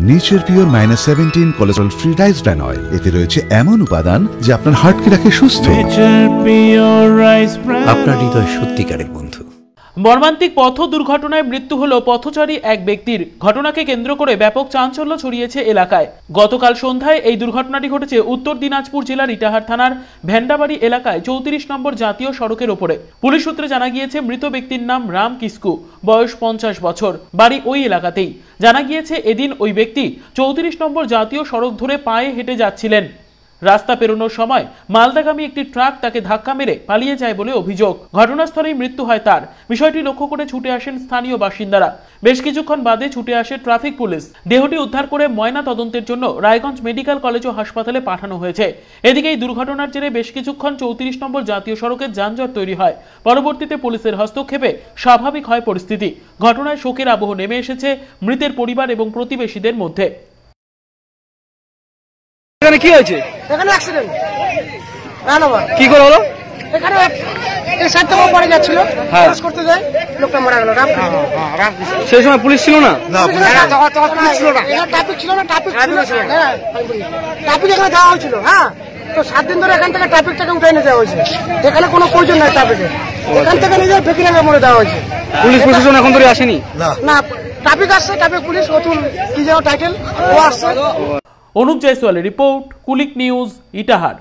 Nature pure -17 cholesterol free rice bran oil. এতে রয়েছে এমন উপাদান যা আপনার হার্টকে রাখে সুস্থ। আপনার হৃদয় সত্যিকারের বন্ধু। মর্মান্তিক পথ দুর্ঘটনায় মৃত্যু হলো পথচারী এক ব্যক্তির। ঘটনাকে কেন্দ্র করে ব্যাপক চাঞ্চল্য ছড়িয়েছে এলাকায়। গতকাল সন্ধ্যায় এই দুর্ঘটনাটি ঘটেছে উত্তর দিনাজপুর জেলার ইটাহার থানার ভেন্ডাবাড়ি এলাকায় 34 নম্বর জাতীয় সড়কের ওপরে। পুলিশ সূত্রে জানা গিয়েছে মৃত ব্যক্তির নাম রাম কিস্কু, বয়স 50 বছর, বাড়ি ওই এলাকাতেই। জানা গিয়েছে এদিন ওই ব্যক্তি 34 নম্বর জাতীয় সড়ক ধরে পায়ে হেঁটে যাচ্ছিলেন। রাস্তা পেরোনোর সময় মালদাগামী একটি ট্রাক তাকে ধাক্কা মেরে পালিয়ে যায় বলে অভিযোগ। ঘটনাস্থলেই মৃত্যু হয় তার। বিষয়টি লক্ষ্য করে ছুটে আসেন স্থানীয় বাসিন্দারা। বেশ কিছুক্ষণ বাদে ছুটে আসে ট্রাফিক পুলিশ। দেহটি উদ্ধার করে ময়না তদন্তের জন্য রায়গঞ্জ মেডিকেল কলেজ ও হাসপাতালে পাঠানো হয়েছে। এদিকে এই দুর্ঘটনার জেরে বেশ কিছুক্ষণ 34 নম্বর জাতীয় সড়কে যানজট তৈরি হয়। পরবর্তীতে পুলিশের হস্তক্ষেপে স্বাভাবিক হয় পরিস্থিতি। ঘটনায় শোকের আবহ নেমে এসেছে মৃতের পরিবার এবং প্রতিবেশীদের মধ্যে। এখানে কি হয়েছে? এখানে অ্যাক্সিডেন্ট। কি করে হলো? এখানে এই সাইড থেকে পড়ে যাচ্ছিল, ক্রস করতে যায়, লোকটা মারা গেল। সেই সময় পুলিশ ছিল না? ট্রাফিক ছিল না, ট্রাফিক এখানে দেওয়া হয়েছিল। হ্যাঁ, তো 7 দিন ধরে এখান থেকে ট্রাফিকটাকে উঠাই নিয়ে যাওয়া হয়েছে। এখানে কোনো প্রয়োজন নাই ট্রাফিকে, এখান থেকে নিয়ে যায় বেকিরাঙ্গা মোড়ে দেওয়া হয়েছে। পুলিশ প্রশাসন এখন ধরে আসেনি? না, ট্রাফিক আসছে, ট্রাফিক পুলিশ নতুন কি যেন টাইটেল ও আসছে। অনুপ জয়সওয়ালের রিপোর্ট, কুলিক নিউজ, ইটাহার।